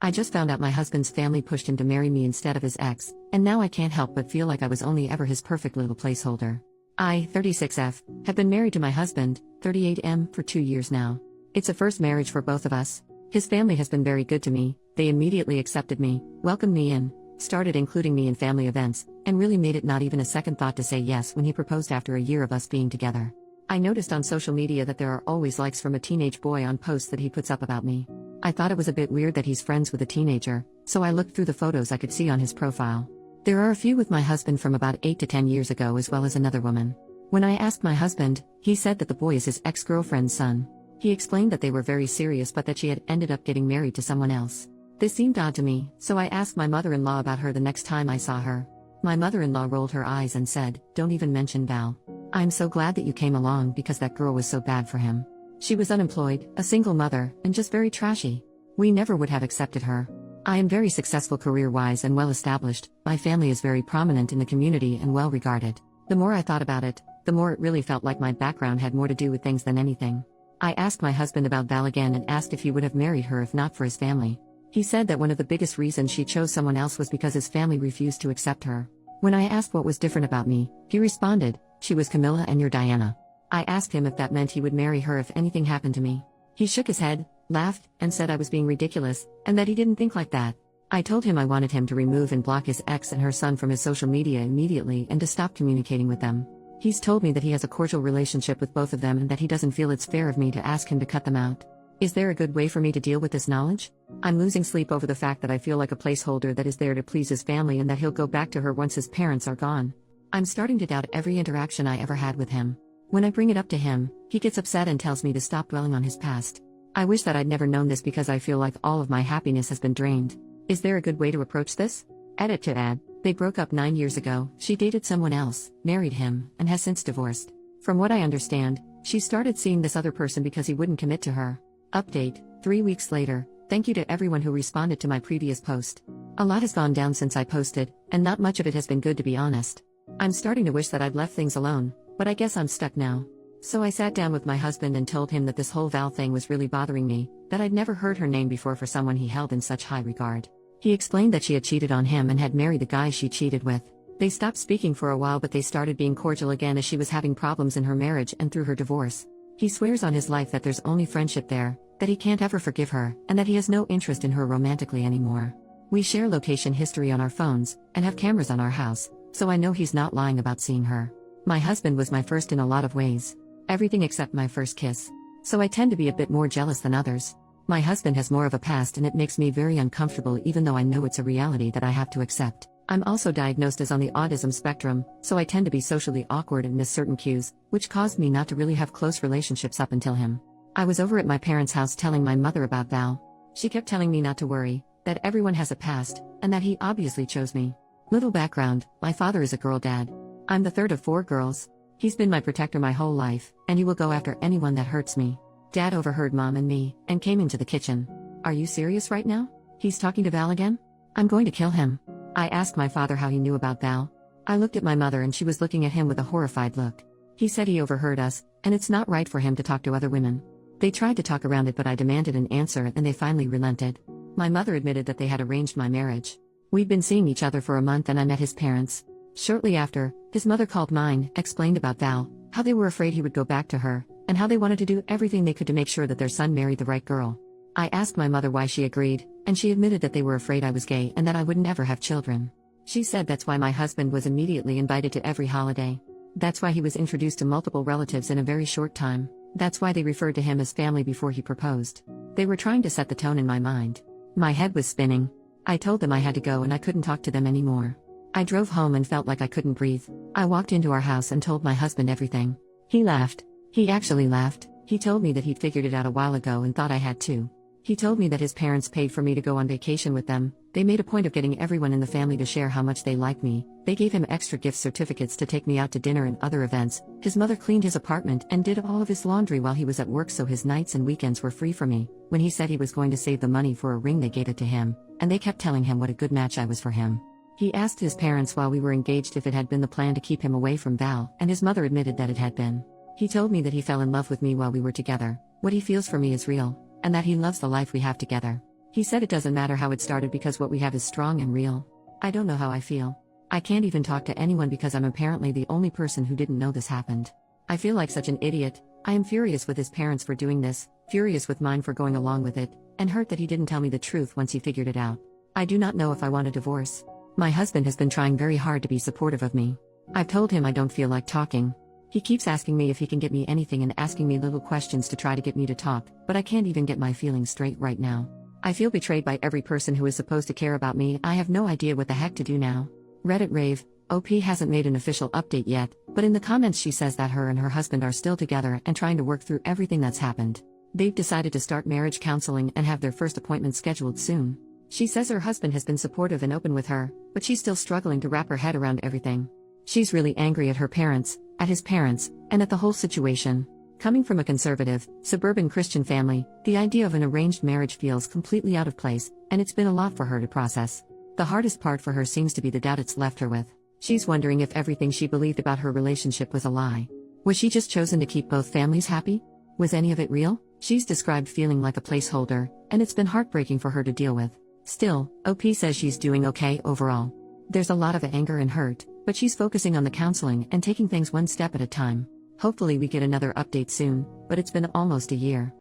I just found out my husband's family pushed him to marry me instead of his ex, and now I can't help but feel like I was only ever his perfect little placeholder. I, 36F, have been married to my husband, 38M, for 2 years now. It's a first marriage for both of us. His family has been very good to me. They immediately accepted me, welcomed me in, started including me in family events, and really made it not even a second thought to say yes when he proposed after a year of us being together. I noticed on social media that there are always likes from a teenage boy on posts that he puts up about me. I thought it was a bit weird that he's friends with a teenager, so I looked through the photos I could see on his profile. There are a few with my husband from about 8 to 10 years ago as well as another woman. When I asked my husband, he said that the boy is his ex-girlfriend's son. He explained that they were very serious but that she had ended up getting married to someone else. This seemed odd to me, so I asked my mother-in-law about her the next time I saw her. My mother-in-law rolled her eyes and said, "Don't even mention Val. I'm so glad that you came along because that girl was so bad for him. She was unemployed, a single mother, and just very trashy. We never would have accepted her. I am very successful career-wise and well-established, my family is very prominent in the community and well-regarded." The more I thought about it, the more it really felt like my background had more to do with things than anything. I asked my husband about Val again and asked if he would have married her if not for his family. He said that one of the biggest reasons she chose someone else was because his family refused to accept her. When I asked what was different about me, he responded, "She was Camilla and you're Diana." I asked him if that meant he would marry her if anything happened to me. He shook his head, laughed, and said I was being ridiculous, and that he didn't think like that. I told him I wanted him to remove and block his ex and her son from his social media immediately and to stop communicating with them. He's told me that he has a cordial relationship with both of them and that he doesn't feel it's fair of me to ask him to cut them out. Is there a good way for me to deal with this knowledge? I'm losing sleep over the fact that I feel like a placeholder that is there to please his family and that he'll go back to her once his parents are gone. I'm starting to doubt every interaction I ever had with him. When I bring it up to him, he gets upset and tells me to stop dwelling on his past. I wish that I'd never known this because I feel like all of my happiness has been drained. Is there a good way to approach this? Edit to add, they broke up 9 years ago, she dated someone else, married him, and has since divorced. From what I understand, she started seeing this other person because he wouldn't commit to her. Update, 3 weeks later, thank you to everyone who responded to my previous post. A lot has gone down since I posted, and not much of it has been good to be honest. I'm starting to wish that I'd left things alone, but I guess I'm stuck now. So I sat down with my husband and told him that this whole Val thing was really bothering me, that I'd never heard her name before for someone he held in such high regard. He explained that she had cheated on him and had married the guy she cheated with. They stopped speaking for a while but they started being cordial again as she was having problems in her marriage and through her divorce. He swears on his life that there's only friendship there, that he can't ever forgive her, and that he has no interest in her romantically anymore. We share location history on our phones, and have cameras on our house, so I know he's not lying about seeing her. My husband was my first in a lot of ways. Everything except my first kiss. So I tend to be a bit more jealous than others. My husband has more of a past and it makes me very uncomfortable even though I know it's a reality that I have to accept. I'm also diagnosed as on the autism spectrum, so I tend to be socially awkward and miss certain cues, which caused me not to really have close relationships up until him. I was over at my parents' house telling my mother about Val. She kept telling me not to worry, that everyone has a past, and that he obviously chose me. Little background, my father is a girl dad. I'm the third of 4 girls. He's been my protector my whole life, and he will go after anyone that hurts me. Dad overheard Mom and me, and came into the kitchen. "Are you serious right now? He's talking to Val again? I'm going to kill him." I asked my father how he knew about Val. I looked at my mother and she was looking at him with a horrified look. He said he overheard us, and it's not right for him to talk to other women. They tried to talk around it but I demanded an answer and they finally relented. My mother admitted that they had arranged my marriage. We'd been seeing each other for a month and I met his parents. Shortly after, his mother called mine, explained about Val, how they were afraid he would go back to her, and how they wanted to do everything they could to make sure that their son married the right girl. I asked my mother why she agreed, and she admitted that they were afraid I was gay and that I would never have children. She said that's why my husband was immediately invited to every holiday. That's why he was introduced to multiple relatives in a very short time. That's why they referred to him as family before he proposed. They were trying to set the tone in my mind. My head was spinning. I told them I had to go and I couldn't talk to them anymore. I drove home and felt like I couldn't breathe. I walked into our house and told my husband everything. He laughed. He actually laughed. He told me that he'd figured it out a while ago and thought I had too. He told me that his parents paid for me to go on vacation with them. They made a point of getting everyone in the family to share how much they like me. They gave him extra gift certificates to take me out to dinner and other events. His mother cleaned his apartment and did all of his laundry while he was at work so his nights and weekends were free for me. When he said he was going to save the money for a ring they gave it to him, and they kept telling him what a good match I was for him. He asked his parents while we were engaged if it had been the plan to keep him away from Val, and his mother admitted that it had been. He told me that he fell in love with me while we were together, what he feels for me is real, and that he loves the life we have together. He said it doesn't matter how it started because what we have is strong and real. I don't know how I feel. I can't even talk to anyone because I'm apparently the only person who didn't know this happened. I feel like such an idiot. I am furious with his parents for doing this, furious with mine for going along with it, and hurt that he didn't tell me the truth once he figured it out. I do not know if I want a divorce. My husband has been trying very hard to be supportive of me. I've told him I don't feel like talking. He keeps asking me if he can get me anything and asking me little questions to try to get me to talk, but I can't even get my feelings straight right now. I feel betrayed by every person who is supposed to care about me. I have no idea what the heck to do now. Reddit rave, OP hasn't made an official update yet, but in the comments she says that her and her husband are still together and trying to work through everything that's happened. They've decided to start marriage counseling and have their first appointment scheduled soon. She says her husband has been supportive and open with her, but she's still struggling to wrap her head around everything. She's really angry at her parents, at his parents, and at the whole situation. Coming from a conservative, suburban Christian family, the idea of an arranged marriage feels completely out of place, and it's been a lot for her to process. The hardest part for her seems to be the doubt it's left her with. She's wondering if everything she believed about her relationship was a lie. Was she just chosen to keep both families happy? Was any of it real? She's described feeling like a placeholder, and it's been heartbreaking for her to deal with. Still, OP says she's doing okay overall. There's a lot of anger and hurt, but she's focusing on the counseling and taking things one step at a time. Hopefully we get another update soon, but it's been almost a year.